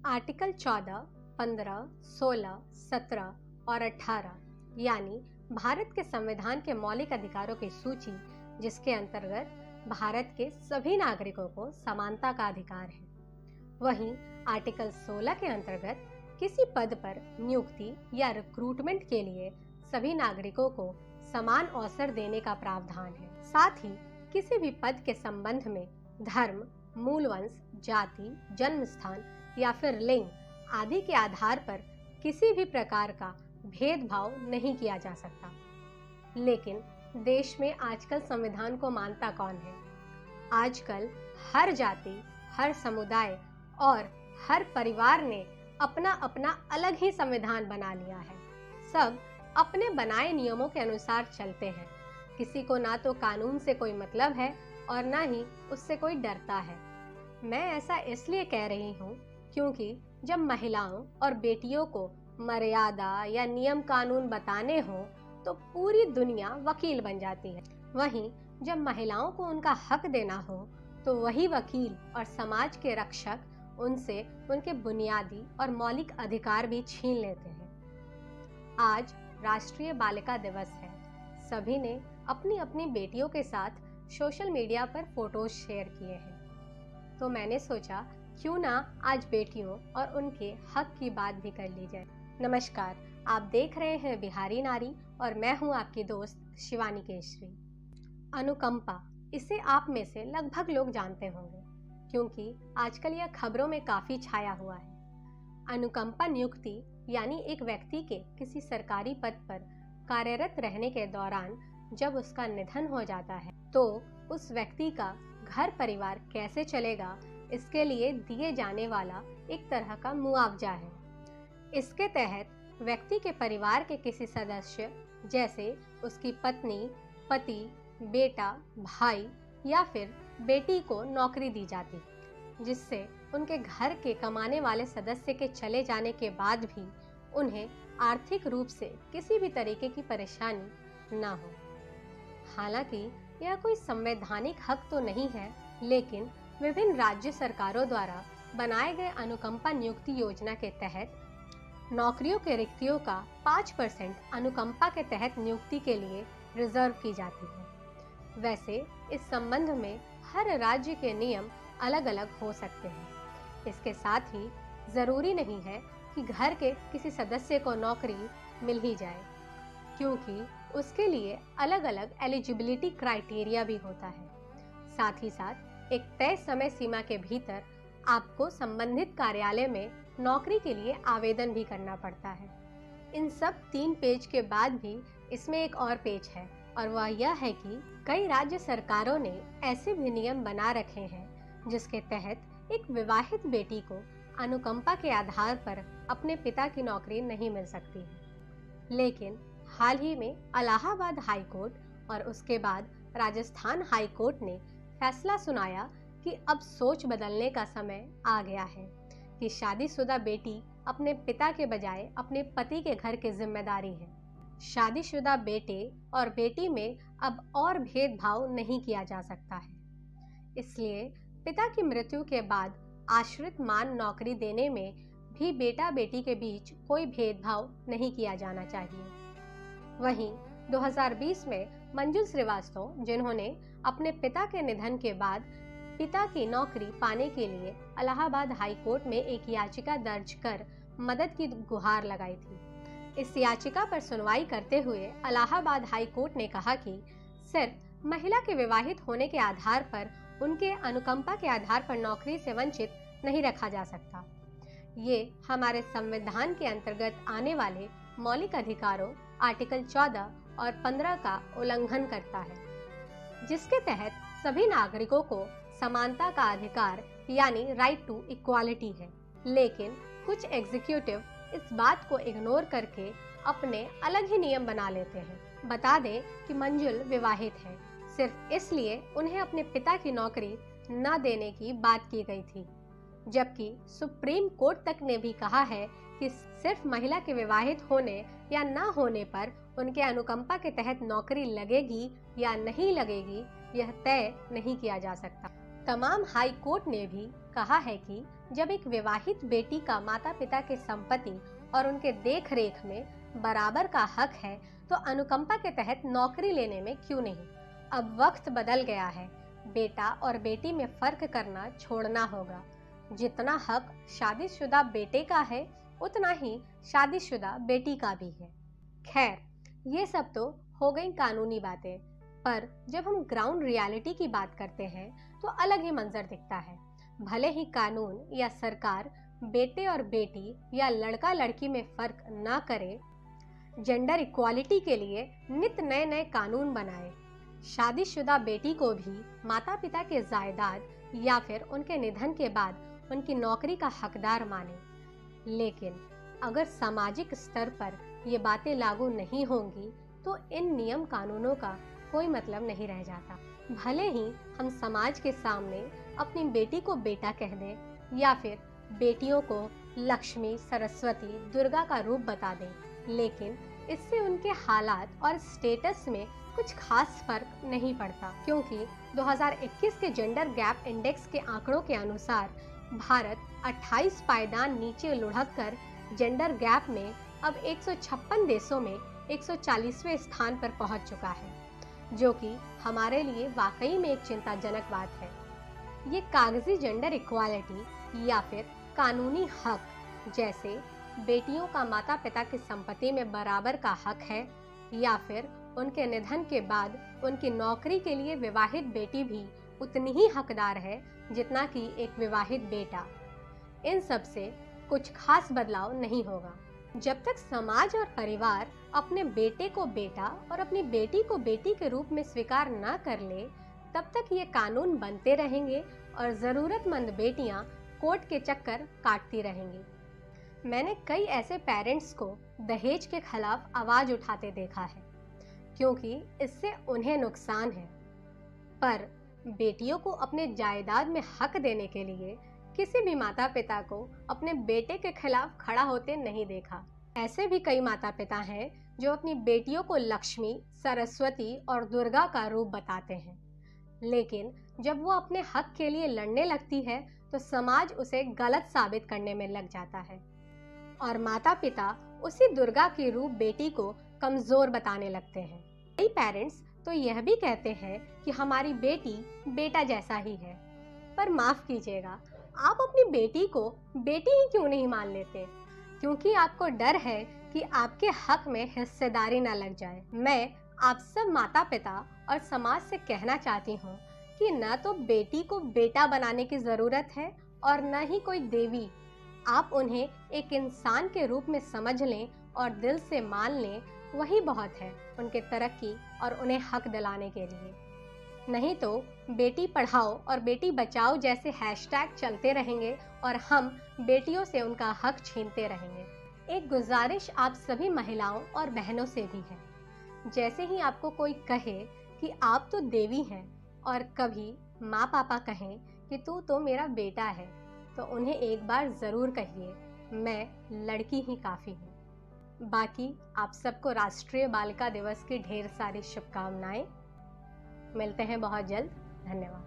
Article 14, 15, 16, 17 और 18 यानी भारत के संविधान के मौलिक अधिकारों की सूची, जिसके अंतर्गत भारत के सभी नागरिकों को समानता का अधिकार है। वहीं आर्टिकल 16 के अंतर्गत किसी पद पर नियुक्ति या रिक्रूटमेंट के लिए सभी नागरिकों को समान अवसर देने का प्रावधान है। साथ ही किसी भी पद के संबंध में धर्म, मूल वंश, जाति, जन्म स्थान या फिर लिंग आदि के आधार पर किसी भी प्रकार का भेदभाव नहीं किया जा सकता। लेकिन देश में आजकल संविधान को मानता कौन है? आजकल हर जाति, हर समुदाय और हर परिवार ने अपना अपना अलग ही संविधान बना लिया है। सब अपने बनाए नियमों के अनुसार चलते हैं। किसी को ना तो कानून से कोई मतलब है और ना ही उससे कोई डरता है। मैं ऐसा इसलिए कह रही हूँ क्योंकि जब महिलाओं और बेटियों को मर्यादा या नियम कानून बताने हो तो पूरी दुनिया वकील बन जाती है। वहीं जब महिलाओं को उनका हक देना हो तो वही वकील और समाज के रक्षक उनसे उनके बुनियादी और मौलिक अधिकार भी छीन लेते हैं। आज राष्ट्रीय बालिका दिवस है। सभी ने अपनी अपनी बेटियों के साथ सोशल मीडिया पर फोटोज शेयर किए हैं। तो मैंने सोचा क्यों ना आज बेटियों और उनके हक की बात भी कर ली जाए। नमस्कार, आप देख रहे हैं बिहारी नारी और मैं हूं आपकी दोस्त शिवानी केशरी। अनुकंपा, इसे आप में से लगभग लोग जानते होंगे क्योंकि आजकल यह खबरों में काफी छाया हुआ है। अनुकंपा नियुक्ति यानी एक व्यक्ति के किसी सरकारी पद पर कार्यरत रहने के दौरान जब उसका निधन हो जाता है तो उस व्यक्ति का घर परिवार कैसे चलेगा, इसके लिए दिए जाने वाला एक तरह का मुआवजा है। इसके तहत व्यक्ति के परिवार के किसी सदस्य जैसे उसकी पत्नी, पति, बेटा, भाई या फिर बेटी को नौकरी दी जाती, जिससे उनके घर के कमाने वाले सदस्य के चले जाने के बाद भी उन्हें आर्थिक रूप से किसी भी तरीके की परेशानी ना हो। हालांकि यह कोई संवैधानिक हक तो नहीं है, लेकिन विभिन्न राज्य सरकारों द्वारा बनाए गए अनुकंपा नियुक्ति योजना के तहत नौकरियों के रिक्तियों का 5% अनुकंपा के तहत नियुक्ति के लिए रिजर्व की जाती है। वैसे इस संबंध में हर राज्य के नियम अलग अलग हो सकते हैं। इसके साथ ही जरूरी नहीं है कि घर के किसी सदस्य को नौकरी मिल ही जाए, क्योंकि उसके लिए अलग अलग एलिजिबिलिटी क्राइटेरिया भी होता है। साथ ही साथ एक तय समय सीमा के भीतर आपको संबंधित कार्यालय में नौकरी के लिए आवेदन भी करना पड़ता है। इन सब 3 पेज के बाद भी इसमें एक और पेज है और वह यह है कि कई राज्य सरकारों ने ऐसे भी नियम बना रखे हैं जिसके तहत एक विवाहित बेटी को अनुकंपा के आधार पर अपने पिता की नौकरी नहीं मिल सकती है। लेकिन हाल ही में इलाहाबाद हाई कोर्ट और उसके बाद राजस्थान हाई कोर्ट ने फैसला सुनाया कि अब सोच बदलने का समय आ गया है कि शादीशुदा बेटी अपने पिता के बजाय अपने पति के घर की जिम्मेदारी है। शादीशुदा बेटे और बेटी में अब और भेदभाव नहीं किया जा सकता है। इसलिए पिता की मृत्यु के बाद आश्रित मान नौकरी देने में भी बेटा बेटी के बीच कोई भेदभाव नहीं किया जाना चाहिए। वहीं 2020 में मंजुल श्रीवास्तव, जिन्होंने अपने पिता के निधन के बाद पिता की नौकरी पाने के लिए इलाहाबाद हाई कोर्ट में एक याचिका दर्ज कर मदद की गुहार लगाई थी। इस याचिका पर सुनवाई करते हुए इलाहाबाद हाई कोर्ट ने कहा कि सिर्फ महिला के विवाहित होने के आधार पर उनके अनुकंपा के आधार पर नौकरी से वंचित नहीं रखा जा सकता। ये हमारे संविधान के अंतर्गत आने वाले मौलिक अधिकारों आर्टिकल 14 और 15 का उल्लंघन करता है, जिसके तहत सभी नागरिकों को समानता का अधिकार यानी राइट टू इक्वालिटी है। लेकिन कुछ एग्जीक्यूटिव इस बात को इग्नोर करके अपने अलग ही नियम बना लेते हैं। बता दें कि मंजुल विवाहित है, सिर्फ इसलिए उन्हें अपने पिता की नौकरी न देने की बात की गई थी, जबकि सुप्रीम कोर्ट तक ने भी कहा है कि सिर्फ महिला के विवाहित होने या न होने पर उनके अनुकंपा के तहत नौकरी लगेगी या नहीं लगेगी, यह तय नहीं किया जा सकता। तमाम हाई कोर्ट ने भी कहा है कि जब एक विवाहित बेटी का माता पिता के संपत्ति और उनके देख रेख में बराबर का हक है तो अनुकंपा के तहत नौकरी लेने में क्यों नहीं। अब वक्त बदल गया है, बेटा और बेटी में फर्क करना छोड़ना होगा। जितना हक शादीशुदा बेटे का है उतना ही शादीशुदा बेटी का भी है। खैर, ये सब तो हो गई कानूनी बातें, पर जब हम ग्राउंड रियलिटी की बात करते हैं तो अलग ही मंजर दिखता है। भले ही कानून या सरकार बेटे और बेटी या लड़का लड़की में फर्क ना करे, जेंडर इक्वालिटी के लिए नित नए नए कानून बनाए, शादीशुदा बेटी को भी माता पिता के जायदाद या फिर उनके निधन के बाद उनकी नौकरी का हकदार माने, लेकिन अगर सामाजिक स्तर पर ये बातें लागू नहीं होंगी तो इन नियम कानूनों का कोई मतलब नहीं रह जाता। भले ही हम समाज के सामने अपनी बेटी को बेटा कह दें या फिर बेटियों को लक्ष्मी, सरस्वती, दुर्गा का रूप बता दें, लेकिन इससे उनके हालात और स्टेटस में कुछ खास फर्क नहीं पड़ता, क्योंकि 2021 के जेंडर गैप इंडेक्स के आंकड़ों के अनुसार भारत 28 पायदान नीचे लुढ़क कर जेंडर गैप में अब 156 देशों में 140वें स्थान पर पहुंच चुका है, जो कि हमारे लिए वाकई में एक चिंताजनक बात है। ये कागजी जेंडर इक्वालिटी या फिर कानूनी हक, जैसे बेटियों का माता पिता की संपत्ति में बराबर का हक है या फिर उनके निधन के बाद उनकी नौकरी के लिए विवाहित बेटी भी उतनी ही हकदार है जितना कि एक विवाहित बेटा, इन सब से कुछ खास बदलाव नहीं होगा। जब तक समाज और परिवार अपने बेटे को बेटा और अपनी बेटी को बेटी के रूप में स्वीकार न कर ले, तब तक ये कानून बनते रहेंगे और ज़रूरतमंद बेटियां कोर्ट के चक्कर काटती रहेंगी। मैंने कई ऐसे पेरेंट्स को दहेज के खिलाफ आवाज़ उठाते देखा है, क्योंकि इससे उन्हें नुकसान है, पर बेटियों को अपने जायदाद में हक देने के लिए किसी भी माता पिता को अपने बेटे के खिलाफ खड़ा होते नहीं देखा। ऐसे भी कई माता पिता हैं जो अपनी बेटियों को लक्ष्मी, सरस्वती और दुर्गा का रूप बताते हैं, लेकिन जब वो अपने हक के लिए लड़ने लगती है तो समाज उसे गलत साबित करने में लग जाता है और माता पिता उसी दुर्गा के रूप बेटी को कमजोर बताने लगते हैं। कई पेरेंट्स तो यह भी कहते हैं कि हमारी बेटी बेटा जैसा ही है, पर माफ कीजिएगा, आप अपनी बेटी को बेटी ही क्यों नहीं मान लेते? क्योंकि आपको डर है कि आपके हक में हिस्सेदारी न लग जाए। मैं आप सब माता पिता और समाज से कहना चाहती हूँ कि न तो बेटी को बेटा बनाने की ज़रूरत है और न ही कोई देवी। आप उन्हें एक इंसान के रूप में समझ लें और दिल से मान लें, वही बहुत है उनके तरक्की और उन्हें हक दिलाने के लिए। नहीं तो बेटी पढ़ाओ और बेटी बचाओ जैसे हैशटैग चलते रहेंगे और हम बेटियों से उनका हक छीनते रहेंगे। एक गुजारिश आप सभी महिलाओं और बहनों से भी है, जैसे ही आपको कोई कहे कि आप तो देवी हैं और कभी माँ पापा कहें कि तू तो मेरा बेटा है, तो उन्हें एक बार ज़रूर कहिए, मैं लड़की ही काफ़ी हूँ। बाकी आप सबको राष्ट्रीय बालिका दिवस की ढेर सारी शुभकामनाएं। मिलते हैं बहुत जल्द। धन्यवाद।